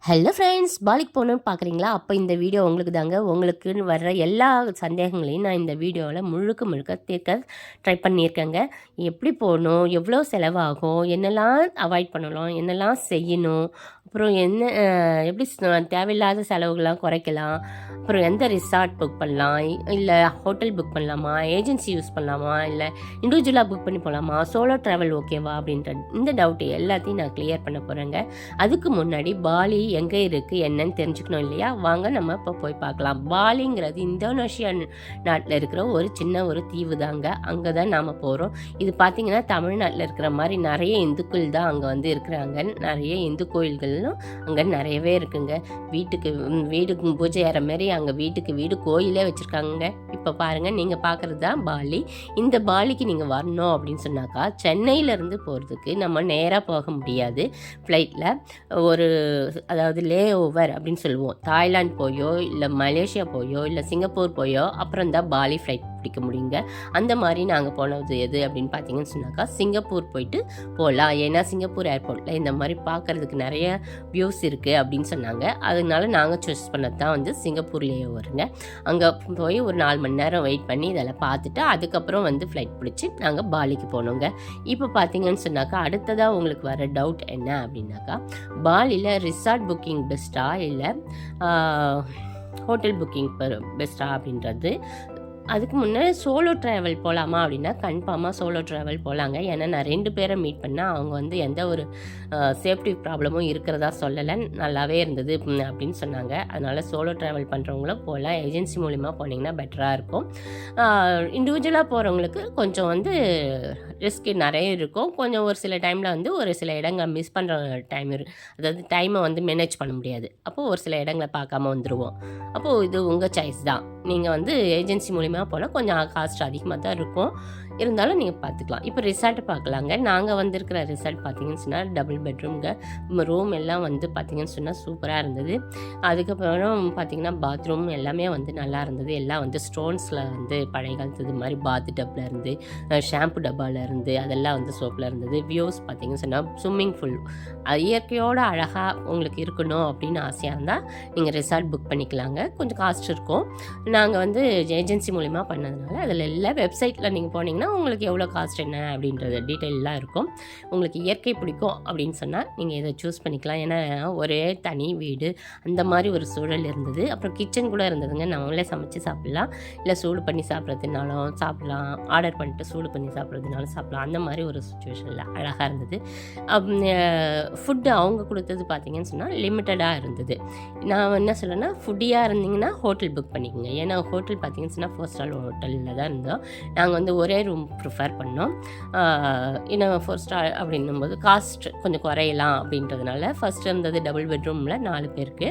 Hello friends, பாலிக்கு போகணுன்னு பார்க்குறீங்களா? அப்போ இந்த வீடியோ உங்களுக்கு தாங்க. உங்களுக்குன்னு வர்ற எல்லா சந்தேகங்களையும் நான் இந்த வீடியோவில் முழுக்க முழுக்க தீர்க்க ட்ரை பண்ணியிருக்கேங்க. எப்படி போகணும், எவ்வளோ செலவாகும், என்னெல்லாம் அவாய்ட் பண்ணலாம், என்னெல்லாம் செய்யணும், அப்புறம் என்ன எப்படி தேவையில்லாத செலவுகள்லாம் குறைக்கலாம், அப்புறம் எந்த ரிசார்ட் புக் பண்ணலாம், இல்லை ஹோட்டல் புக் பண்ணலாமா, ஏஜென்சி யூஸ் பண்ணலாமா, இல்லை இண்டிவிஜுவலாக புக் பண்ணி போகலாமா, சோலோ ட்ராவல் ஓகேவா அப்படின்ற இந்த டவுட்டு எல்லாத்தையும் நான் கிளியர் பண்ண போகிறேங்க. அதுக்கு முன்னாடி பாலி எங்கே இருக்குது என்னன்னு தெரிஞ்சுக்கணும் இல்லையா? வாங்க நம்ம இப்போ போய் பார்க்கலாம். பாலிங்கிறது இந்தோனேஷியா நாட்டில் இருக்கிற ஒரு சின்ன ஒரு தீவு தாங்க. அங்கே தான் நாம் போகிறோம். இது பார்த்திங்கன்னா தமிழ்நாட்டில் இருக்கிற மாதிரி நிறைய இந்துக்கள் தான் அங்கே வந்து இருக்கிறாங்க. நிறைய இந்து கோயில்களும் அங்கே நிறையவே இருக்குங்க. வீடு பூஜை ஏற மாரி அங்கே வீட்டுக்கு வீடு கோயிலே வச்சுருக்காங்க. இப்போ பாருங்கள், நீங்கள் பார்க்குறது தான் பாலி. இந்த பாலிக்கு நீங்கள் வரணும் அப்படின்னு சொன்னாக்கா சென்னையிலேருந்து போகிறதுக்கு நம்ம நேராக போக முடியாது ஃப்ளைட்டில். அதாவது லே ஓவர் அப்படின்னு சொல்லுவோம். தாய்லாந்து போயோ இல்லை மலேசியா போயோ இல்லை சிங்கப்பூர் போயோ அப்புறம் தான் பாலி ஃப்ளைட் பிடிக்க முடியுங்க. அந்த மாதிரி நாங்கள் போனது எது அப்படின்னு பார்த்தீங்கன்னு சொன்னாக்கா சிங்கப்பூர் போயிட்டு போகலாம். ஏன்னா சிங்கப்பூர் ஏர்போர்ட்டில் இந்த மாதிரி பார்க்குறதுக்கு நிறைய வியூஸ் இருக்குது அப்படின்னு சொன்னாங்க. அதனால நாங்கள் சூஸ் பண்ணது தான் வந்து சிங்கப்பூர்லேயே வருங்க. அங்கே போய் ஒரு 4 மணி நேரம் வெயிட் பண்ணி இதெல்லாம் பார்த்துட்டு அதுக்கப்புறம் வந்து ஃப்ளைட் பிடிச்சி நாங்கள் பாலிக்கு போனோங்க. இப்போ பார்த்தீங்கன்னு சொன்னாக்கா அடுத்ததாக உங்களுக்கு வர டவுட் என்ன அப்படின்னாக்கா, பாலியில் ரிசார்ட் புக்கிங் பெஸ்ட்டா இல்லை ஹோட்டல் புக்கிங் பெஸ்ட்டா அப்படின்றது. அதுக்கு முன்னே சோலோ ட்ராவல் போகலாமா அப்படின்னா கன்ஃபார்மாக சோலோ ட்ராவல் போகலாங்க. ஏன்னா நான் 2 பேரை மீட் பண்ணால் அவங்க வந்து எந்த ஒரு சேஃப்டி ப்ராப்ளமும் இருக்கிறதா சொல்லலை, நல்லாவே இருந்தது அப்படின்னு சொன்னாங்க. அதனால் சோலோ ட்ராவல் பண்ணுறவங்களும் போகலாம். ஏஜென்சி மூலிமா போனீங்கன்னா பெட்டராக இருக்கும். இண்டிவிஜுவலாக போகிறவங்களுக்கு கொஞ்சம் வந்து ரிஸ்க் நிறைய இருக்கும். கொஞ்சம் ஒரு சில டைமில் வந்து ஒரு சில இடங்களை மிஸ் பண்ணுற அதாவது டைமை வந்து மேனேஜ் பண்ண முடியாது. அப்போது ஒரு சில இடங்களை பார்க்காம வந்துடுவோம். அப்போது இது உங்கள் சாய்ஸ் தான். நீங்கள் வந்து ஏஜென்சி மூலிமா போனால் கொஞ்சம் காஸ்ட் அதிகமாக தான் இருக்கும், இருந்தாலும் நீங்கள் பார்த்துக்கலாம். இப்போ ரிசார்ட் பார்க்கலாங்க. நாங்கள் வந்திருக்கிற ரிசார்ட் பார்த்தீங்கன்னு சொன்னால் டபுள் பெட்ரூம்ங்க. ரூம் எல்லாம் வந்து பார்த்திங்கன்னு சொன்னால் சூப்பராக இருந்தது. அதுக்கப்புறம் பார்த்திங்கன்னா பாத்ரூம் எல்லாமே வந்து நல்லா இருந்தது. எல்லாம் வந்து ஸ்டோன்ஸில் வந்து பழைய காலத்து இது மாதிரி பாத் டப்பில் இருந்து ஷாம்பு டப்பாவில் இருந்து அதெல்லாம் வந்து சோப்பில் இருந்தது. வியூஸ் பார்த்திங்கன்னு சொன்னால் ஸ்விம்மிங் ஃபுல் இயற்கையோடு அழகாக உங்களுக்கு இருக்கணும் அப்படின்னு ஆசையாக இருந்தால் நீங்கள் ரிசார்ட் புக் பண்ணிக்கலாங்க. கொஞ்சம் காஸ்ட் இருக்கும். நாங்கள் வந்து ஏஜென்சி மூலிமா பண்ணதுனால அதில் இல்லை. வெப்சைட்டில் நீங்கள் போனீங்கன்னா உங்களுக்கு எவ்வளோ காஸ்ட் என்ன அப்படின்றது டீட்டெயிலாம் இருக்கும். உங்களுக்கு இயற்கை பிடிக்கும் அப்படின்னு சொன்னால் நீங்கள் இதை சூஸ் பண்ணிக்கலாம். ஏன்னா ஒரே தனி வீடு அந்த மாதிரி ஒரு சூழல் இருந்தது. அப்புறம் கிச்சன் கூட இருந்ததுங்க. நம்மளே சமைச்சு சாப்பிட்லாம், இல்லை சூடு பண்ணி சாப்பிட்றதுனாலும் சாப்பிட்லாம், ஆர்டர் பண்ணிட்டு சூடு பண்ணி சாப்பிட்றதுனாலும் சாப்பிட்லாம். அந்த மாதிரி ஒரு சுச்சுவேஷனில் அழகாக இருந்தது. ஃபுட்டு அவங்க கொடுத்தது பார்த்திங்கன்னு சொன்னால் லிமிட்டடாக இருந்தது. நான் என்ன சொல்லேன்னா, ஃபுட்டியாக இருந்தீங்கன்னா ஹோட்டல் புக் பண்ணிக்கோங்க. ஏன்னா ஹோட்டல் பார்த்திங்கன்னு சொன்னால் 4 ஸ்டார் ஹோட்டலில் தான் இருந்தோம். நாங்கள் வந்து ஒரே ரூம் ப்ரிஃபர் பண்ணோம். இன்னும் 4 ஸ்டார் அப்படின்னும்போது காஸ்ட் கொஞ்சம் குறையலாம் அப்படின்றதுனால ஃபஸ்ட்டு இருந்தது டபுள் பெட்ரூமில் 4 பேருக்கு.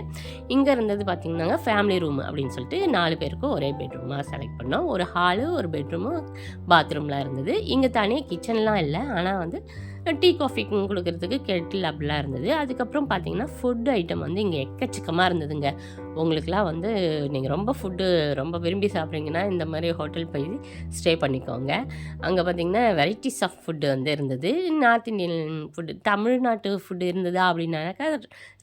இங்கே இருந்தது பார்த்திங்கன்னாங்க ஃபேமிலி ரூம் அப்படின்னு சொல்லிட்டு 4 பேருக்கும் ஒரே பெட்ரூமாக செலக்ட் பண்ணோம். ஒரு ஹாலு, ஒரு பெட்ரூமு, பாத்ரூம்லாம் இருந்தது. இங்கே தனியாக கிச்சன்லாம் இல்லை, ஆனால் வந்து டீ காஃபி கொடுக்கறதுக்கு கெட்டில் அப்படிலாம் இருந்தது. அதுக்கப்புறம் பார்த்திங்கன்னா ஃபுட் ஐட்டம் வந்து இங்கே எக்கச்சக்கமாக இருந்ததுங்க. உங்களுக்குலாம் வந்து நீங்கள் ரொம்ப விரும்பி சாப்பிட்றீங்கன்னா இந்த மாதிரி ஹோட்டல் போய் ஸ்டே பண்ணிக்கோங்க. அங்கே பார்த்திங்கன்னா வெரைட்டிஸ் ஆஃப் ஃபுட்டு வந்து இருந்தது. நார்த் இந்தியன் ஃபுட்டு, தமிழ்நாட்டு ஃபுட்டு இருந்ததா அப்படின்னாக்கா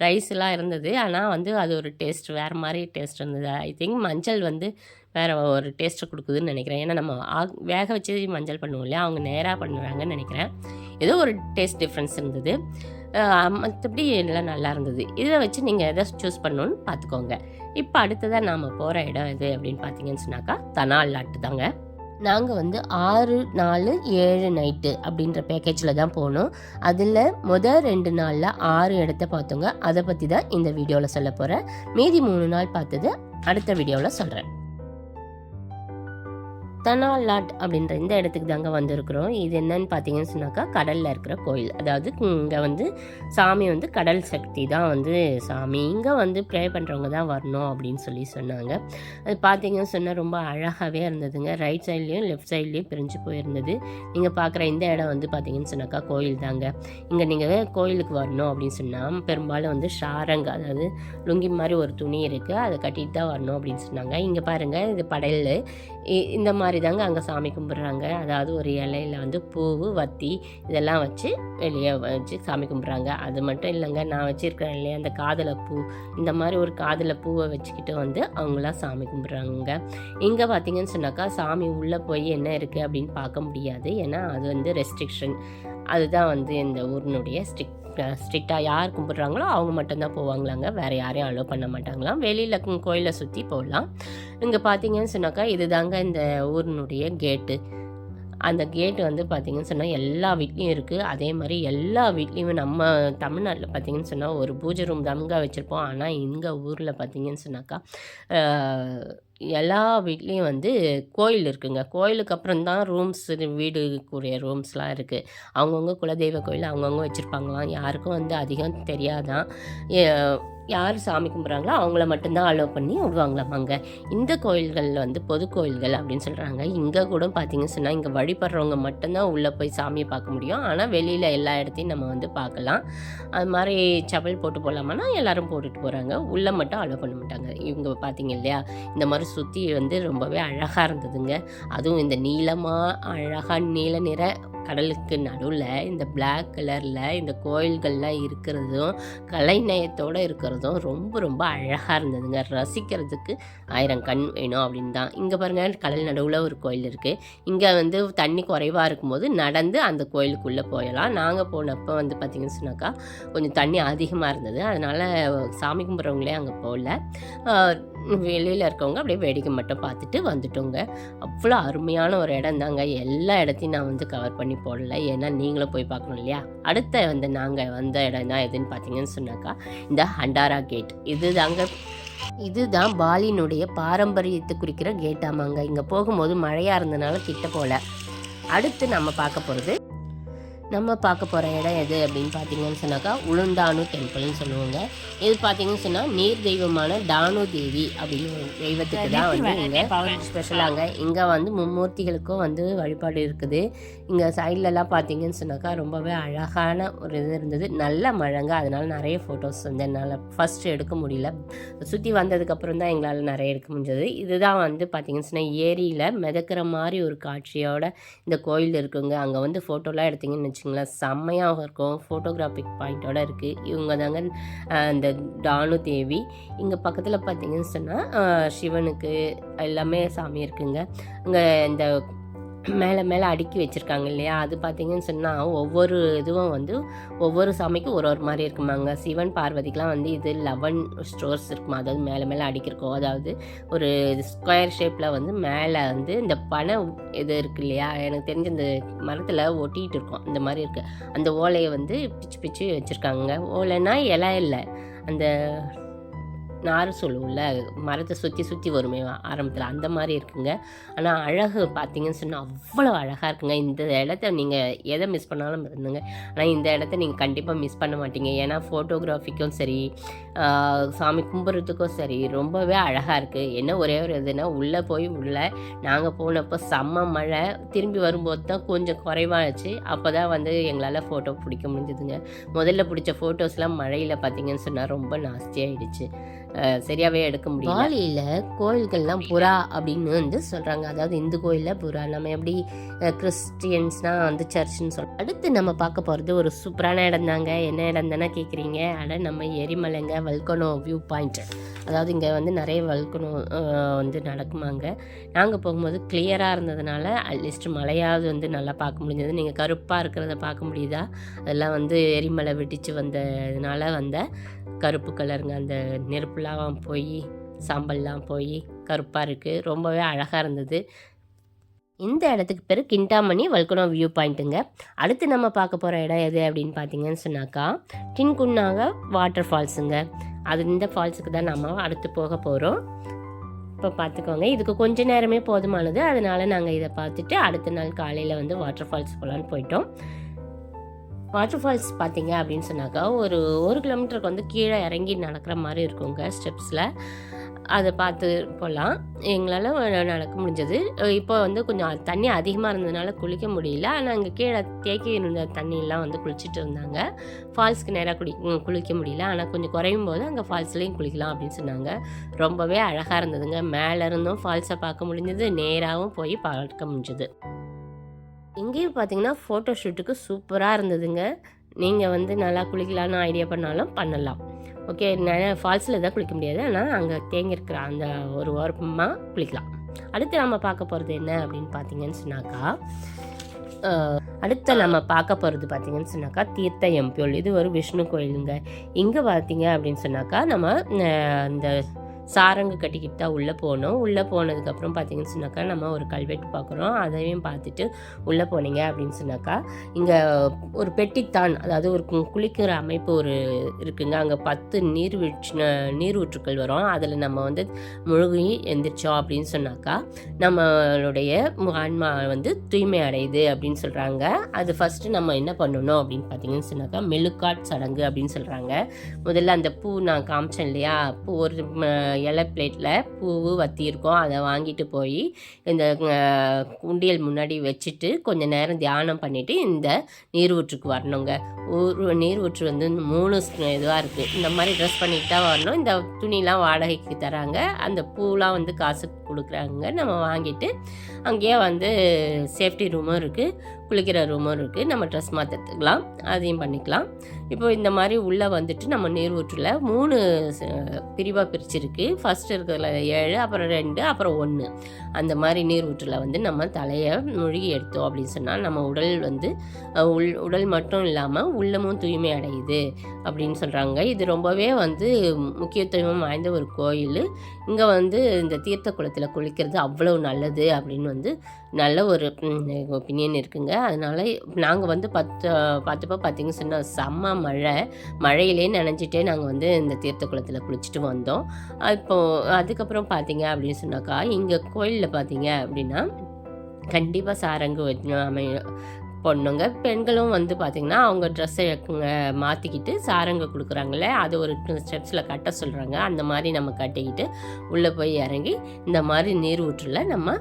ரைஸ்லாம் இருந்தது. ஆனால் வந்து அது ஒரு டேஸ்ட் வேறு மாதிரி டேஸ்ட் இருந்தது. ஐ திங்க் மஞ்சள் வந்து வேறு ஒரு டேஸ்ட்டை கொடுக்குதுன்னு நினைக்கிறேன். ஏன்னா நம்ம வேக வச்சு மஞ்சள் பண்ணுவோம் இல்லையா, அவங்க நேராக பண்ணுறாங்கன்னு நினைக்கிறேன். ஏதோ ஒரு டேஸ்ட் டிஃப்ரென்ஸ் இருந்தது. மற்றபடி எல்லாம் நல்லா இருந்தது. இதை வச்சு நீங்கள் எதை சூஸ் பண்ணணுன்னு பார்த்துக்கோங்க. இப்போ அடுத்ததாக நாம் போகிற இடம் எது அப்படின்னு பார்த்தீங்கன்னு சொன்னாக்கா தனாலாட்டு தாங்க. நாங்கள் வந்து 6 நாள் 7 நைட்டு அப்படின்ற பேக்கேஜில் தான் போனோம். அதில் முதல் 2 நாளில் 6 இடத்த பார்த்தோங்க. அதை பற்றி தான் இந்த வீடியோவில் சொல்ல போகிறேன். மீதி 3 நாள் பார்த்தது அடுத்த வீடியோவில் சொல்கிறேன். தனாலாட் அப்படின்ற இந்த இடத்துக்கு தாங்க வந்திருக்கிறோம். இது என்னன்னு பார்த்தீங்கன்னு சொன்னாக்கா கடலில் இருக்கிற கோயில். அதாவது இங்கே வந்து சாமி வந்து கடல் சக்தி தான் வந்து சாமி. இங்கே வந்து ப்ரே பண்ணுறவங்க தான் வரணும் அப்படின்னு சொன்னாங்க. அது பார்த்தீங்கன்னு சொன்னால் ரொம்ப அழகாகவே இருந்ததுங்க. ரைட் சைட்லேயும் லெஃப்ட் சைட்லேயும் பிரிஞ்சு போயிருந்தது. நீங்கள் பார்க்குற இந்த இடம் வந்து பார்த்தீங்கன்னு சொன்னாக்கா கோயில் தாங்க. இங்கே நீங்கள் கோயிலுக்கு வரணும் அப்படின்னு சொன்னால் பெரும்பாலும் வந்து ஷாரங், அதாவது லுங்கி மாதிரி ஒரு துணி இருக்குது, அதை கட்டிட்டு தான் வரணும் அப்படின்னு சொன்னாங்க. இங்கே பாருங்கள், இது படையல் இந்த மாதிரி மாதிரி தாங்க அங்கே சாமி கும்பிட்றாங்க. அதாவது ஒரு இலையில வந்து பூவு வத்தி இதெல்லாம் வச்சு வெளியே வச்சு சாமி கும்பிட்றாங்க. அது மட்டும் இல்லைங்க, நான் வச்சுருக்கிறேன் இல்லையா அந்த காதில் பூ, இந்த மாதிரி ஒரு காதில் பூவை வச்சுக்கிட்டு வந்து அவங்களாம் சாமி கும்பிட்றாங்க. இங்கே பார்த்தீங்கன்னு சொன்னாக்கா சாமி உள்ளே போய் என்ன இருக்குது அப்படின்னு பார்க்க முடியாது. ஏன்னா அது வந்து ரெஸ்ட்ரிக்ஷன். அதுதான் வந்து இந்த ஊரினுடைய ஸ்ட்ரிக்டாக யார் கும்பிட்றாங்களோ அவங்க மட்டும்தான் போவாங்களாங்க, வேறு யாரையும் அலோவ் பண்ண மாட்டாங்களாம். வெளியில் கோயிலை சுற்றி போகலாம். இங்கே பார்த்தீங்கன்னு சொன்னாக்கா இது தாங்க இந்த ஊரினுடைய கேட்டு. அந்த கேட்டு வந்து பார்த்திங்கன்னு சொன்னால் எல்லா வீட்லேயும் இருக்குது. அதே மாதிரி எல்லா வீட்லேயுமே நம்ம தமிழ்நாட்டில் பார்த்திங்கன்னு சொன்னால் ஒரு பூஜை ரூம் தாங்க வச்சுருப்போம். ஆனால் இங்கே ஊரில் பார்த்திங்கன்னு சொன்னாக்கா எல்லா வீட்லேயும் வந்து கோயில் இருக்குங்க. கோயிலுக்கு அப்புறம் தான் ரூம்ஸ், வீடுக்குரிய ரூம்ஸ்லாம் இருக்குது. அவங்கவுங்க குலதெய்வ கோயில் அவங்கவுங்க வச்சுருப்பாங்களாம். யாருக்கும் வந்து அதிகம் தெரியாதான். யார் சாமி கும்பிட்றாங்களோ அவங்கள மட்டும்தான் அலோவ் பண்ணி விடுவாங்களாமாங்க. இந்த கோயில்கள் வந்து பொது கோயில்கள் அப்படின்னு சொல்கிறாங்க. இங்கே கூட பார்த்திங்கன்னு சொன்னால் இங்கே வழிபடுறவங்க மட்டும்தான் உள்ளே போய் சாமியை பார்க்க முடியும். ஆனால் வெளியில் எல்லா இடத்தையும் நம்ம வந்து பார்க்கலாம். அது மாதிரி செப்பல் போட்டு போகலாமான்னா எல்லோரும் போட்டுட்டு போகிறாங்க. உள்ளே மட்டும் அலோவ் பண்ண மாட்டாங்க. இவங்க பார்த்திங்க இல்லையா, இந்த மாதிரி சுற்றி வந்து ரொம்பவே அழகாக இருந்ததுங்க. அதுவும் இந்த நீளமாக அழகாக நீல நிற கடலுக்கு நடுவில் இந்த பிளாக் கலரில் இந்த கோயில்கள்லாம் இருக்கிறதும் கலைநயத்தோடு இருக்கிறதும் ரொம்ப ரொம்ப அழகாக இருந்ததுங்க. ரசிக்கிறதுக்கு 1000 கண் வேணும் அப்படின்னு தான். இங்கே பாருங்கள், கடல் நடுவில் ஒரு கோயில் இருக்குது. இங்கே வந்து தண்ணி குறைவாக இருக்கும்போது நடந்து அந்த கோயிலுக்குள்ளே போயலாம். நாங்கள் போனப்போ வந்து பார்த்திங்கன்னு சொன்னாக்கா கொஞ்சம் தண்ணி அதிகமாக இருந்தது. அதனால் சாமி கும்பிட்றவங்களே அங்கே போகல. வெளியில் இருக்கவங்க அப்படியே வேடிக்கை மட்டும் பார்த்துட்டு வந்துட்டோங்க. அவ்வளோ அருமையான ஒரு இடம் தாங்க. எல்லா இடத்தையும் நான் வந்து கவர் பண்ணி போடல, ஏன்னா நீங்களும் போய் பார்க்கணும் இல்லையா. அடுத்த வந்து நாங்கள் வந்த இடம் தான் எதுன்னு பார்த்தீங்கன்னு சொன்னாக்கா இந்த ஹண்டாரா கேட். இதுதான் பாலினுடைய பாரம்பரியத்தை குறிக்கிற கேட்டாமாங்க. இங்கே போகும்போது மழையாக இருந்தனால கிட்ட போகல. அடுத்து நம்ம பார்க்க போகிற இடம் எது அப்படின்னு பார்த்தீங்கன்னு சொன்னாக்கா உளுந்தானு டெம்பிள்னு சொல்லுவாங்க. இது பார்த்தீங்கன்னு சொன்னால் நீர் தெய்வமான டானு தேவி அப்படின்னு ஒரு தெய்வத்துக்கு தான் வந்து இங்கே ஸ்பெஷலாங்க. இங்கே வந்து மும்மூர்த்திகளுக்கும் வந்து வழிபாடு இருக்குது. இங்கே சைட்லலாம் பார்த்தீங்கன்னு சொன்னாக்கா ரொம்பவே அழகான ஒரு இது இருந்தது. நல்ல மழைங்க, அதனால் நிறைய ஃபோட்டோஸ் வந்து என்னால் ஃபஸ்ட்டு எடுக்க முடியல. சுற்றி வந்ததுக்கப்புறம் தான் எங்களால் நிறைய எடுக்க முடிஞ்சது. இதுதான் வந்து பார்த்தீங்கன்னு சொன்னால் ஏரியில் மிதக்கிற மாதிரி ஒரு காட்சியோட இந்த கோயில் இருக்குங்க. அங்கே வந்து ஃபோட்டோலாம் எடுத்திங்கன்னு வச்சுங்களேன், செம்மையாக இருக்கும். ஃபோட்டோகிராஃபிக் பாயிண்ட்டோடு இருக்குது. இவங்க தாங்க இந்த டானு தேவி. இங்கே பக்கத்தில் பார்த்தீங்கன்னு சொன்னால் சிவனுக்கு எல்லாமே சாமி இருக்குங்க. இங்கே இந்த மேலே அடுக்கி வச்சுருக்காங்க இல்லையா, அது பார்த்திங்கன்னு சொன்னால் ஒவ்வொரு இதுவும் வந்து ஒவ்வொரு சாமிக்கும் ஒரு மாதிரி இருக்குமாங்க. சிவன் பார்வதிக்கெலாம் வந்து இது 11 ஸ்டோர்ஸ் இருக்குமா, அதாவது மேலே அடுக்கியிருக்கோம். அதாவது ஒரு ஸ்கொயர் ஷேப்பில் வந்து மேலே வந்து இந்த பனை இது இருக்குது இல்லையா, எனக்கு தெரிஞ்ச இந்த மரத்தில் ஒட்டிகிட்டு இருக்கோம், இந்த மாதிரி இருக்குது. அந்த ஓலையை வந்து பிச்சு வச்சுருக்காங்க. ஓலைன்னா இலை இல்லை, அந்த நார் சொல்லுவோம்ல, மரத்தை சுற்றி வருமே ஆரம்பத்தில், அந்த மாதிரி இருக்குங்க. ஆனால் அழகு பார்த்திங்கன்னு சொன்னால் அவ்வளோ அழகாக இருக்குங்க. இந்த இடத்த நீங்கள் எதை மிஸ் பண்ணாலும் இருந்துங்க, ஆனால் இந்த இடத்த நீங்கள் கண்டிப்பாக மிஸ் பண்ண மாட்டீங்க. ஏன்னா ஃபோட்டோகிராஃபிக்கும் சரி, சாமி கும்பிட்றதுக்கும் சரி ரொம்பவே அழகாக இருக்குது. என்ன ஒரே ஒரு இதுனா உள்ளே நாங்கள் போனப்போ செம்ம மழை, திரும்பி வரும்போது தான் கொஞ்சம் குறைவாச்சு. அப்போ தான் வந்து எங்களால் ஃபோட்டோ பிடிக்க முடிஞ்சதுங்க. முதல்ல பிடிச்ச ஃபோட்டோஸ்லாம் மழையில் பார்த்திங்கன்னு சொன்னால் ரொம்ப நாஸ்தியாகிடுச்சு, சரியாகவே எடுக்க முடியும். பாலியில் கோயில்கள்லாம் புறா அப்படின்னு வந்து சொல்கிறாங்க. அதாவது இந்து கோயிலில் புறா, நம்ம எப்படி கிறிஸ்டியன்ஸ்னால் வந்து சர்ச்சுன்னு சொல்கிறோம். அடுத்து நம்ம பார்க்க போகிறது ஒரு சூப்பரான இடம் தாங்க. என்ன இடம் தானே கேட்குறீங்க? நம்ம எரிமலைங்க, வல்கனோ வியூ பாயிண்ட். அதாவது இங்கே வந்து நிறைய வல்கனோ வந்து நடக்குமாங்க. நாங்கள் போகும்போது கிளியராக இருந்ததுனால அட்லீஸ்ட் மழையாவது வந்து நல்லா பார்க்க முடிஞ்சது. நீங்கள் கருப்பாக இருக்கிறத பார்க்க முடியுதா? அதெல்லாம் வந்து எரிமலை வெடித்து வந்ததுனால வந்த கருப்பு கலருங்க. அந்த நெருப்புலாம் போய் சாம்பல்லாம் போய் கருப்பாக இருக்குது, ரொம்பவே அழகாக இருந்தது. இந்த இடத்துக்கு பேர் கிண்டாமணி வல்கனோ வியூ பாயிண்ட்டுங்க. அடுத்து நம்ம பார்க்க போகிற இடம் எது அப்படின்னு பார்த்தீங்கன்னு சொன்னாக்கா டின்குன்னாக வாட்டர் ஃபால்ஸுங்க. இந்த ஃபால்ஸுக்கு தான் நம்ம அடுத்து போக போகிறோம். இப்போ பார்த்துக்கோங்க, இதுக்கு கொஞ்ச நேரமே போதுமானது. அதனால் நாங்கள் இதை பார்த்துட்டு அடுத்த நாள் காலையில் வந்து வாட்டர் ஃபால்ஸ் போகலான்னு போயிட்டோம். வாட்டர் ஃபால்ஸ் பார்த்தீங்க அப்படின்னு சொன்னாக்கா ஒரு 1 கிலோமீட்டருக்கு வந்து கீழே இறங்கி நடக்கிற மாதிரி இருக்குங்க ஸ்டெப்ஸில். அதை பார்த்து போகலாம். எங்களால் நடக்க முடிஞ்சது. இப்போ வந்து கொஞ்சம் தண்ணி அதிகமாக இருந்ததுனால குளிக்க முடியல. ஆனால் அங்கே கீழே தேக்கி இருந்த தண்ணியெல்லாம் வந்து குளிச்சுட்டு இருந்தாங்க. ஃபால்ஸ்க்கு நேராக குளிக்க முடியல. ஆனால் கொஞ்சம் குறையும் போது அங்கே ஃபால்ஸ்லேயும் குளிக்கலாம் அப்படின்னு சொன்னாங்க. ரொம்பவே அழகாக இருந்ததுங்க. மேலே இருந்தும் ஃபால்ஸை பார்க்க முடிஞ்சது, நேராகவும் போய் பார்க்க முடிஞ்சது. இங்கேயும் பார்த்தீங்கன்னா ஃபோட்டோ ஷூட்டுக்கு சூப்பராக இருந்ததுங்க. நீங்கள் வந்து நல்லா குளிக்கலான்னு ஐடியா பண்ணாலும் பண்ணலாம். ஓகே, நான் ஃபால்ஸில் தான் குளிக்க முடியாது. ஆனால் அங்கே தேங்கியிருக்கிற அந்த ஒரு ஓரமாக குளிக்கலாம். அடுத்து நம்ம பார்க்க போகிறது என்ன அப்படின்னு பார்த்தீங்கன்னு சொன்னாக்கா தீர்த்த எம்பியோல். இது ஒரு விஷ்ணு கோயிலுங்க. இங்கே பார்த்தீங்க அப்படின்னு சொன்னாக்கா நம்ம இந்த சாரங்கு கட்டிக்கிட்டு தான் உள்ளே போனோம். உள்ளே போனதுக்கப்புறம் பார்த்தீங்கன்னு சொன்னாக்கா நம்ம ஒரு கல்வெட்டு பார்க்குறோம். அதையும் பார்த்துட்டு உள்ளே போனீங்க அப்படின்னு சொன்னாக்கா இங்கே ஒரு பெட்டித்தான், அதாவது ஒரு குளிக்கிற அமைப்பு ஒரு இருக்குங்க. அங்கே 10 நீரூற்றுக்கள் வரும். அதில் நம்ம வந்து முழுகி எந்திரிச்சோம் அப்படின்னு சொன்னாக்கா நம்மளுடைய ஆன்மா வந்து தூய்மை அடையுது அப்படின்னு சொல்கிறாங்க. அது ஃபஸ்ட்டு நம்ம என்ன பண்ணணும் அப்படின்னு பார்த்தீங்கன்னு சொன்னாக்கா மெழுக்காட் சடங்கு அப்படின்னு சொல்கிறாங்க. முதல்ல அந்த பூ நான் காமிச்சேன் இல்லையா, பூ ஒரு இலை பிளேட்டில் பூவு வத்தி இருக்கும். அதை வாங்கிட்டு போய் இந்த உண்டியல் முன்னாடி வச்சுட்டு கொஞ்சம் நேரம் தியானம் பண்ணிவிட்டு இந்த நீரூற்றுக்கு வரணுங்க. நீரூற்று வந்து 3 இதுவாக இருக்குது. இந்த மாதிரி ட்ரெஸ் பண்ணிட்டு தான் வரணும். இந்த துணிலாம் வாடகைக்கு தராங்க. அந்த பூலாம் வந்து காசு கொடுக்குறாங்க. நம்ம வாங்கிட்டு அங்கேயே வந்து சேஃப்டி ரூமும் இருக்குது, குளிக்கிற ரூமும் இருக்குது. நம்ம ட்ரெஸ் மாற்றிக்கலாம், அதையும் பண்ணிக்கலாம். இப்போ இந்த மாதிரி உள்ளே வந்துட்டு நம்ம நீரூற்றில் 3 பிரிவாக பிரிச்சிருக்கு. ஃபஸ்ட்டு இருக்கிறதுல 7, அப்புறம் 2, அப்புறம் 1. அந்த மாதிரி நீரூற்றில் வந்து நம்ம தலையை மூழ்கி எடுத்தோம் அப்படின்னு சொன்னால் நம்ம உடல் வந்து உடல் மட்டும் இல்லாமல் உள்ளமும் தூய்மை அடையுது அப்படின்னு சொல்கிறாங்க. இது ரொம்பவே வந்து முக்கியத்துவம் வாய்ந்த ஒரு கோயில். இங்கே வந்து இந்த தீர்த்த குளத்தில் குளிக்கிறது அவ்வளோ நல்லது அப்படின்னு வந்து நல்ல ஒரு ஒப்பீனியன் இருக்குங்க. அதனால் நாங்கள் வந்து பார்த்தப்போ பார்த்திங்கன்னு சொன்னால் செம்ம மழையிலே நனைஞ்சிட்டே நாங்கள் வந்து இந்த தீர்த்த குளத்தில் குளிச்சுட்டு வந்தோம். இப்போது அதுக்கப்புறம் பார்த்தீங்க அப்படின்னு சொன்னாக்கா இங்கே கோயிலில் பார்த்தீங்க அப்படின்னா கண்டிப்பாக சாரங்கு பொண்ணுங்க பெண்களும் வந்து பார்த்திங்கன்னா அவங்க ட்ரெஸ்ஸை மாற்றிக்கிட்டு சாரங்க கொடுக்குறாங்களே, அது ஒரு ஸ்டெப்ஸில் கட்ட சொல்கிறாங்க. அந்த மாதிரி நம்ம கட்டிக்கிட்டு உள்ளே போய் இறங்கி இந்த மாதிரி நீர் ஊற்றில் நம்ம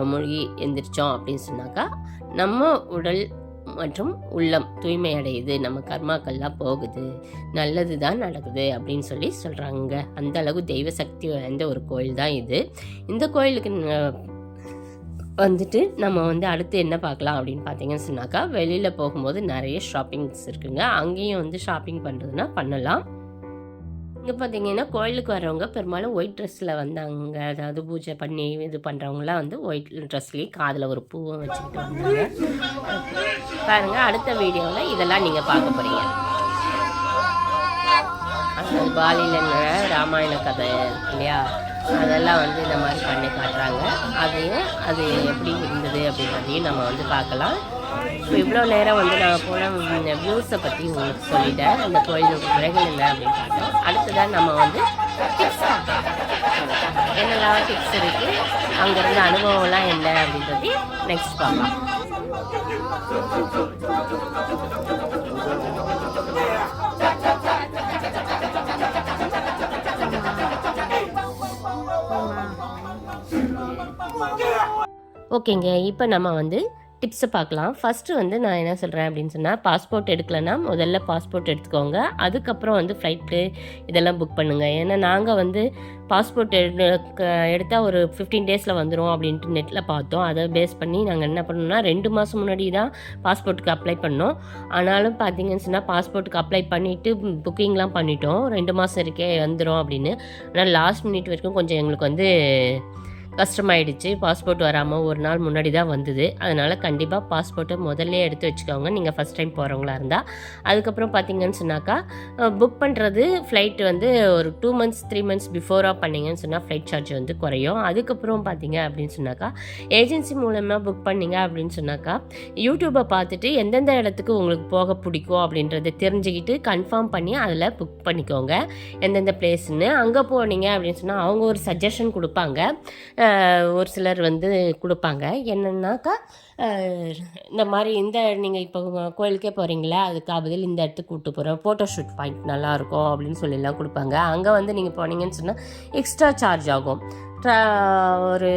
மூழ்கி எந்திரிச்சோம் அப்படின்னு சொன்னாக்கா நம்ம உடல் மற்றும் உள்ளம் தூய்மை அடையுது, நம்ம கர்மாக்கள்லாம் போகுது, நல்லது தான் நடக்குது அப்படின்னு சொல்கிறாங்க. அந்த அளவு தெய்வ சக்தி வாய்ந்த ஒரு கோயில் தான் இது. இந்த கோயிலுக்கு வந்துட்டு நம்ம வந்து அடுத்து என்ன பார்க்கலாம் அப்படின்னு பார்த்தீங்கன்னு சொன்னாக்கா வெளியில் போகும்போது நிறைய ஷாப்பிங்ஸ் இருக்குங்க. அங்கேயும் வந்து ஷாப்பிங் பண்ணுறதுனா பண்ணலாம். இங்கே பார்த்தீங்கன்னா கோயிலுக்கு வரவங்க பெரும்பாலும் ஒயிட் ட்ரெஸ்ஸில் வந்தாங்க. அதாவது பூஜை பண்ணி இது பண்ணுறவங்களாம் வந்து ஒயிட் ட்ரெஸ்லேயே காதில் ஒரு பூவும் வச்சுக்கிட்டு வந்தாங்க. பாருங்கள், அடுத்த வீடியோவில் இதெல்லாம் நீங்கள் பார்க்க போகிறீங்க. அது பாலியில் ராமாயண கதை இல்லையா, அதெல்லாம் வந்து இந்த மாதிரி பண்ணி காட்டுறாங்க. அது எப்படி இருந்தது அப்படின்றதையும் நம்ம வந்து பார்க்கலாம். இப்போ இவ்வளோ நேரம் வந்து நான் போன வியூஸை பற்றி உங்களுக்கு சொல்லிட்டேன். அந்த கோயிலுக்கு குறைகள் இல்லை அப்படின்னு பார்த்தோம். அடுத்ததான் நம்ம வந்து டிப்ஸ் என்னெல்லாம் டிப்ஸ் இருக்குது, அங்கேருந்து அனுபவம்லாம் என்ன அப்படின்றது நெக்ஸ்ட் பார்க்கலாம். ஓகேங்க, இப்போ நம்ம வந்து டிப்ஸை பார்க்கலாம். ஃபஸ்ட்டு வந்து நான் என்ன சொல்கிறேன் அப்படின்னு சொன்னால், பாஸ்போர்ட் எடுக்கலைன்னா முதல்ல பாஸ்போர்ட் எடுத்துக்கோங்க. அதுக்கப்புறம் வந்து ஃப்ளைட்டு இதெல்லாம் புக் பண்ணுங்கள். ஏன்னா நாங்கள் வந்து பாஸ்போர்ட் எடுத்தால் ஒரு 15 டேஸில் வந்துடும் அப்படின்ட்டு நெட்டில் பார்த்தோம். அதை பேஸ் பண்ணி நாங்கள் என்ன பண்ணோம்னா 2 மாதம் முன்னாடி தான் பாஸ்போர்ட்டுக்கு அப்ளை பண்ணோம். ஆனாலும் பார்த்தீங்கன்னு சொன்னால் பாஸ்போர்ட்டுக்கு அப்ளை பண்ணிவிட்டு புக்கிங்லாம் பண்ணிட்டோம். 2 மாதம் இருக்கே வந்துடும் அப்படின்னு. ஆனால் லாஸ்ட் மினிட் வரைக்கும் கொஞ்சம் எங்களுக்கு வந்து கஷ்டமாயிடுச்சு. பாஸ்போர்ட் வராமல் ஒரு நாள் முன்னாடி தான் வந்தது. அதனால் கண்டிப்பாக பாஸ்போர்ட்டை முதல்ல எடுத்து வச்சுக்கோங்க நீங்கள் ஃபஸ்ட் டைம் போகிறவங்களா இருந்தால். அதுக்கப்புறம் பார்த்தீங்கன்னு சொன்னாக்கா புக் பண்ணுறது ஃப்ளைட் வந்து ஒரு 2 months 3 months பிஃபோராக பண்ணிங்கன்னு சொன்னால் ஃப்ளைட் சார்ஜ் வந்து குறையும். அதுக்கப்புறம் பார்த்தீங்க அப்படின்னு சொன்னாக்கா ஏஜென்சி மூலமாக புக் பண்ணிங்க அப்படின்னு சொன்னாக்கா யூடியூப்பை பார்த்துட்டு எந்தெந்த இடத்துக்கு உங்களுக்கு போக பிடிக்கும் அப்படின்றத தெரிஞ்சுக்கிட்டு கன்ஃபார்ம் பண்ணி அதில் புக் பண்ணிக்கோங்க எந்தெந்த பிளேஸ்ன்னு. அங்கே போனீங்க அப்படின்னு சொன்னால் அவங்க ஒரு சஜஷன் கொடுப்பாங்க. ஒரு சிலர் வந்து கொடுப்பாங்க. என்னன்னாக்கா இந்த மாதிரி நீங்கள் இப்போ கோயிலுக்கே போகிறீங்களா, அதுக்கு பதில் இந்த இடத்துக்கு கூப்பிட்டு போகிறோம், ஃபோட்டோ ஷூட் பாயிண்ட் நல்லாயிருக்கும் அப்படின்னு சொல்லிலாம் கொடுப்பாங்க. அங்கே வந்து நீங்கள் போனீங்கன்னு சொன்னால் எக்ஸ்ட்ரா சார்ஜ் ஆகும். ஒரு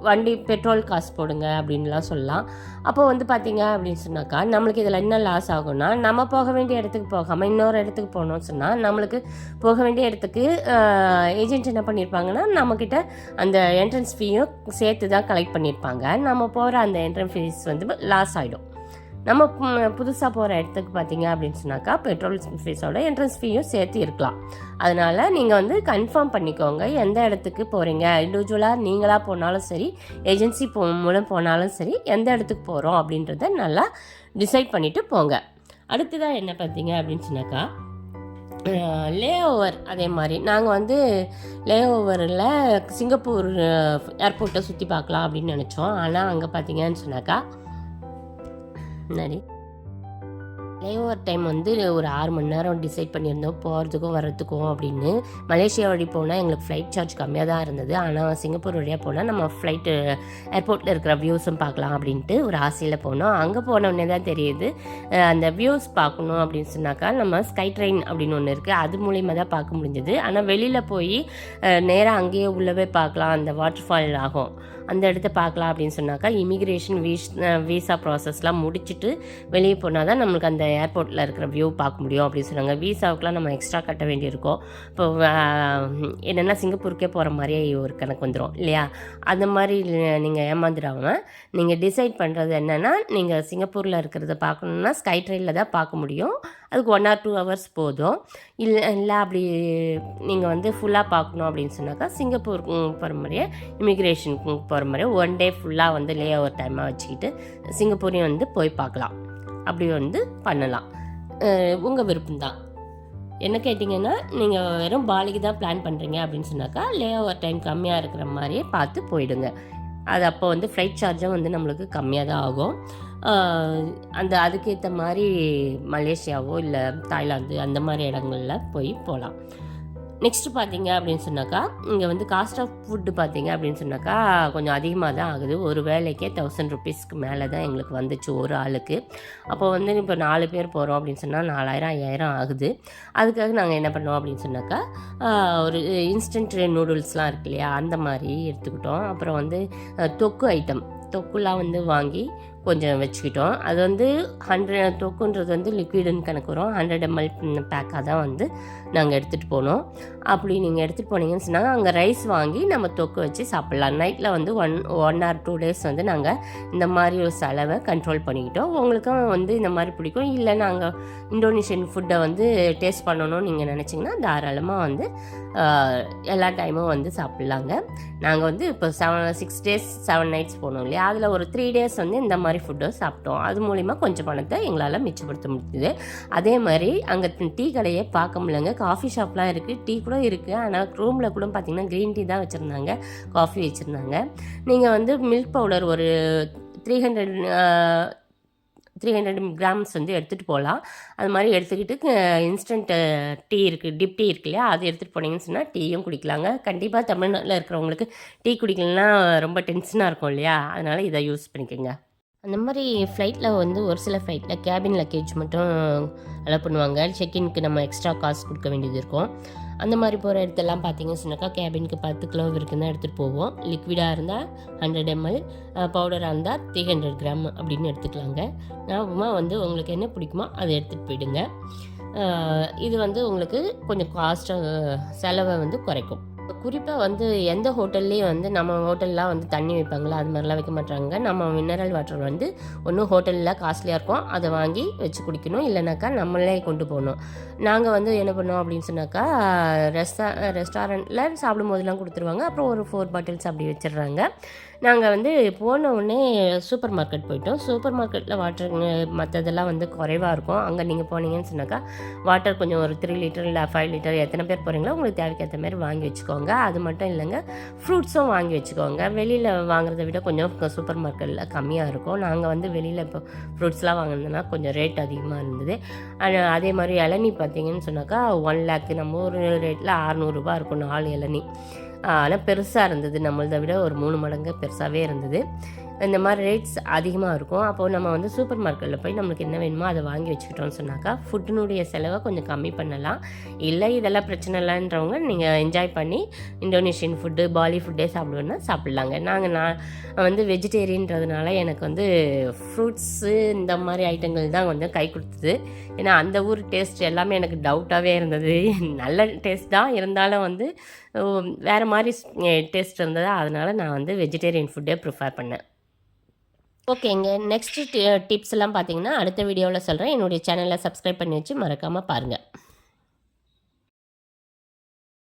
வண்டி பெட்ரோல் காசு போடுங்க அப்படின்லாம் சொல்லலாம். அப்போ வந்து பார்த்தீங்க அப்படின்னு சொன்னாக்கா நம்மளுக்கு இதில் என்ன லாஸ் ஆகும்னா, நம்ம போக வேண்டிய இடத்துக்கு போகாமல் இன்னொரு இடத்துக்கு போனோம்னு சொன்னால் நம்மளுக்கு போக வேண்டிய இடத்துக்கு ஏஜென்ட் என்ன பண்ணியிருப்பாங்கன்னா நம்மக்கிட்ட அந்த என்ட்ரன்ஸ் ஃபீயும் சேர்த்து தான் கலெக்ட் பண்ணியிருப்பாங்க. நம்ம போகிற அந்த என்ட்ரன்ஸ் ஃபீஸ் வந்து லாஸ் ஆகிடும். நம்ம புதுசாக போகிற இடத்துக்கு பார்த்தீங்க அப்படின்னு சொன்னாக்கா பெட்ரோல் ஃபீஸோட என்ட்ரன்ஸ் ஃபீயும் சேர்த்து இருக்கலாம். அதனால் நீங்கள் வந்து கன்ஃபார்ம் பண்ணிக்கோங்க எந்த இடத்துக்கு போகிறீங்க. இண்டிவிஜுவலாக நீங்களாக போனாலும் சரி, ஏஜென்சி மூலம் போனாலும் சரி, எந்த இடத்துக்கு போகிறோம் அப்படின்றத நல்லா டிசைட் பண்ணிவிட்டு போங்க. அடுத்ததாக என்ன பார்த்தீங்க அப்படின்னு சொன்னாக்கா லே ஓவர். அதே மாதிரி நாங்கள் வந்து லே ஓவரில் சிங்கப்பூர் ஏர்போர்ட்டை சுற்றி பார்க்கலாம் அப்படின்னு நினச்சோம். ஆனால் அங்கே பார்த்தீங்கன்னு சொன்னாக்கா லேஓவர் டைம் வந்து ஒரு 6 மணி நேரம் டிசைட் பண்ணியிருந்தோம் போகிறதுக்கும் வர்றதுக்கும் அப்படின்னு. மலேசியா வழி போனால் எங்களுக்கு ஃப்ளைட் சார்ஜ் கம்மியாக தான் இருந்தது. ஆனால் சிங்கப்பூர் வழியாக போனால் நம்ம ஃப்ளைட்டு ஏர்போர்ட்டில் இருக்கிற வியூஸும் பார்க்கலாம் அப்படின்ட்டு ஒரு ஆசையில் போனோம். அங்கே போனோடனே தான் தெரியுது அந்த வியூஸ் பார்க்கணும் அப்படின்னு சொன்னாக்கா நம்ம ஸ்கை ட்ரெயின் அப்படின்னு ஒன்று இருக்குது, அது மூலிமா தான் பார்க்க முடிஞ்சது. ஆனால் வெளியில் போய் நேராக அங்கேயே உள்ளவே பார்க்கலாம், அந்த வாட்டர் ஃபால் ஆகும், அந்த இடத்த பார்க்கலாம் அப்படின்னு சொன்னாக்கா இமிக்ரேஷன் வீசா ப்ராசஸ்லாம் முடிச்சுட்டு வெளியே போனால் தான் நம்மளுக்கு அந்த ஏர்போர்ட்டில் இருக்கிற வியூ பார்க்க முடியும் அப்படின்னு சொன்னாங்க. வீசாவுக்குலாம் நம்ம எக்ஸ்ட்ரா கட்ட வேண்டியிருக்கோம். இப்போ என்னென்னா சிங்கப்பூருக்கே போகிற மாதிரியே ஒரு கணக்கு வந்துடும் இல்லையா? அந்த மாதிரி நீங்கள் ஏமாந்துடாமல் நீங்கள் டிசைட் பண்ணுறது என்னென்னா, நீங்கள் சிங்கப்பூரில் இருக்கிறத பார்க்கணுன்னா ஸ்கை ட்ரெயினில் தான் பார்க்க முடியும். அதுக்கு 1 or 2 hours போதும். இல்லை அப்படி நீங்கள் வந்து ஃபுல்லாக பார்க்கணும் அப்படின்னு சொன்னாக்கா சிங்கப்பூர் போகிற மாதிரியே இமிக்ரேஷனுக்கு போகிற மாதிரியே 1 day ஃபுல்லாக வந்து லே ஓவர் டைமாக வச்சுக்கிட்டு சிங்கப்பூரையும் வந்து போய் பார்க்கலாம். அப்படி வந்து பண்ணலாம். உங்கள் விருப்பம்தான். என்ன கேட்டிங்கன்னா, நீங்கள் வெறும் பாலிக்கு தான் பிளான் பண்ணுறீங்க அப்படின்னு சொன்னாக்கா லே ஓவர் டைம் கம்மியாக இருக்கிற மாதிரியே பார்த்து போயிடுங்க. அது அப்போ வந்து ஃப்ளைட் சார்ஜும் வந்து நம்மளுக்கு கம்மியாக தான் ஆகும். அதுக்கேற்ற மாதிரி மலேசியாவோ இல்லை தாய்லாந்து அந்த மாதிரி இடங்களில் போகலாம். நெக்ஸ்ட்டு பார்த்தீங்க அப்படின்னு சொன்னாக்கா இங்கே வந்து காஸ்ட் ஆஃப் ஃபுட்டு பார்த்தீங்க அப்படின்னு சொன்னாக்கா கொஞ்சம் அதிகமாக தான் ஆகுது. ஒரு வேலைக்கே 1000 rupeesக்கு மேலே தான் எங்களுக்கு வந்துச்சு ஒரு ஆளுக்கு. அப்போ வந்து இப்போ 4 பேர் போகிறோம் அப்படின்னு சொன்னால் 4000 5000 ஆகுது. அதுக்காக நாங்கள் என்ன பண்ணோம் அப்படின்னு சொன்னாக்கா ஒரு இன்ஸ்டன்ட் நூடுல்ஸ்லாம் இருக்கு இல்லையா, அந்த மாதிரி எடுத்துக்கிட்டோம். அப்புறம் வந்து தொக்குலாம் வந்து வாங்கி கொஞ்சம் வச்சுக்கிட்டோம். அது வந்து 100 தொக்குன்றது வந்து லிக்விடுன்னு கணக்கு வரும். 100 ml பேக்காக தான் வந்து நாங்கள் எடுத்துகிட்டு போனோம். அப்படி நீங்கள் எடுத்துகிட்டு போனீங்கன்னு சொன்னாங்க அங்கே ரைஸ் வாங்கி நம்ம தொக்கு வச்சு சாப்பிட்லாம். நைட்டில் வந்து 1 or 2 days வந்து நாங்கள் இந்த மாதிரி ஒரு செலவை கண்ட்ரோல் பண்ணிக்கிட்டோம். உங்களுக்கும் வந்து இந்த மாதிரி பிடிக்கும், இல்லை நாங்கள் இந்தோனேஷியன் ஃபுட்டை வந்து டேஸ்ட் பண்ணணும்னு நீங்கள் நினச்சிங்கன்னா தாராளமாக வந்து எல்லா டைமும் வந்து சாப்பிட்லாங்க. நாங்கள் வந்து இப்போ 6 days 7 nights போனோம் இல்லையா, அதில் ஒரு 3 days வந்து இந்த மாதிரி ஃபுட்டை சாப்பிட்டோம். அது மூலிமா கொஞ்சம் பணத்தை எங்களால் மிச்சப்படுத்த முடியுது. அதே மாதிரி அங்கே டீ கடையே பார்க்க முடியலங்க. காஃபி ஷாப்லாம் இருக்குது, டீ கூட இருக்குது. ஆனால் ரூமில் கூட பார்த்திங்கன்னா க்ரீன் டீ தான் வச்சுருந்தாங்க, காஃபி வச்சுருந்தாங்க. நீங்கள் வந்து மில்க் பவுடர் ஒரு 300 grams வந்து எடுத்துகிட்டு போகலாம். அது மாதிரி எடுத்துக்கிட்டு இன்ஸ்டன்ட் டீ இருக்குது, டிப் டீ இருக்கு இல்லையா, அது எடுத்துகிட்டு போனீங்கன்னு சொன்னால் டீயும் குடிக்கலாங்க. கண்டிப்பாக தமிழ்நாட்டில் இருக்கிறவங்களுக்கு டீ குடிக்கலன்னா ரொம்ப டென்ஷனாக இருக்கும் இல்லையா, அதனால் இதை யூஸ் பண்ணிக்கோங்க. அந்த மாதிரி ஃப்ளைட்டில் வந்து ஒரு சில ஃப்ளைட்டில் கேபின் லக்கேஜ் மட்டும் அலோவ் பண்ணுவாங்க. செக்இன்க்கு நம்ம எக்ஸ்ட்ரா காசு கொடுக்க வேண்டியது இருக்கும். அந்த மாதிரி போகிற இடத்தெல்லாம் பார்த்தீங்கன்னு சொன்னாக்கா கேபினுக்கு 10 கிலோ வரைக்கும் தான் எடுத்துகிட்டு போவோம். லிக்விடாக இருந்தால் 100 ml, பவுடராக இருந்தால் 300 gram அப்படின்னு எடுத்துக்கலாங்க. ஞாபகமாக வந்து உங்களுக்கு என்ன பிடிக்குமோ அதை எடுத்துகிட்டு போயிடுங்க. இது வந்து உங்களுக்கு கொஞ்சம் செலவை வந்து குறைக்கும். குறிப்பாக வந்து எந்த ஹோட்டல்லையும் வந்து நம்ம ஹோட்டல்லாம் வந்து தண்ணி வைப்பாங்களா, அது மாதிரிலாம் வைக்க மாட்டாங்க. நம்ம மினரல் வாட்டர் வந்து ஒன்றும் ஹோட்டலில் காஸ்ட்லியாக இருக்கும், அதை வாங்கி வச்சு குடிக்கணும். இல்லைனாக்கா நம்மளே கொண்டு போகணும். நாங்கள் வந்து என்ன பண்ணோம் அப்படின்னு சொன்னாக்கா ரெஸ்டாரண்ட்டில் சாப்பிடும் போதெல்லாம் கொடுத்துருவாங்க. அப்புறம் ஒரு 4 bottles அப்படி வச்சிடுறாங்க. நாங்கள் வந்து போன உடனே சூப்பர் மார்க்கெட் போயிட்டோம். சூப்பர் மார்க்கெட்டில் வாட்டர் மற்றதெல்லாம் வந்து குறைவாக இருக்கும். அங்கே நீங்கள் போனீங்கன்னு சொன்னாக்கா வாட்டர் கொஞ்சம் ஒரு 3 liter இல்லை 5 liter எத்தனை பேர் போகிறீங்களோ உங்களுக்கு தேவைக்கு ஏற்ற மாதிரி வாங்கி வச்சுக்கோங்க. அது மட்டும் இல்லைங்க, ஃப்ரூட்ஸும் வாங்கி வச்சுக்கோங்க. வெளியில் வாங்குறத விட கொஞ்சம் சூப்பர் மார்க்கெட்டில் கம்மியாக இருக்கும். நாங்கள் வந்து வெளியில் இப்போ ஃப்ரூட்ஸ்லாம் வாங்கினதுனா கொஞ்சம் ரேட் அதிகமாக இருந்தது. அதே மாதிரி இளநீ பார்த்தீங்கன்னு சொன்னாக்கா 1 lakh நம்ம ஒரு ரேட்டில் 600 ரூபா இருக்கும் 4 இளநீ. ஆனால் பெருசாக இருந்தது, நம்மளதை விட ஒரு 3 மடங்கு பெருசாகவே இருந்தது. இந்த மாதிரி ரேட்ஸ் அதிகமாக இருக்கும். அப்போது நம்ம வந்து சூப்பர் மார்க்கெட்டில் போய் நம்மளுக்கு என்ன வேணுமோ அதை வாங்கி வச்சுக்கிட்டோம்னு சொன்னாக்கா ஃபுட்டினுடைய செலவை கொஞ்சம் கம்மி பண்ணலாம். இல்லை இதெல்லாம் பிரச்சனை இல்லைன்றவங்க நீங்கள் என்ஜாய் பண்ணி இந்தோனேஷியன் ஃபுட்டு, பாலி ஃபுட்டே சாப்பிடுவேன்னா சாப்பிட்லாங்க. நான் வந்து வெஜிடேரியன்றதுனால எனக்கு வந்து ஃப்ரூட்ஸு இந்த மாதிரி ஐட்டங்கள் தான் கொஞ்சம் கை கொடுத்தது. ஏன்னா அந்த ஊர் டேஸ்ட் எல்லாமே எனக்கு டவுட்டாகவே இருந்தது. நல்ல டேஸ்ட் தான் இருந்தாலும் வந்து வேறு மாதிரி டேஸ்ட் இருந்ததா, அதனால் நான் வந்து வெஜிடேரியன் ஃபுட்டே ப்ரிஃபர் பண்ணேன். ஓகேங்க. நெக்ஸ்ட்டு டிப்ஸ் எல்லாம் பார்த்தீங்கன்னா அடுத்த வீடியோவில் சொல்கிறேன். என்னுடைய சேனலை சப்ஸ்கிரைப் பண்ணி வச்சு மறக்காமல் பாருங்கள்.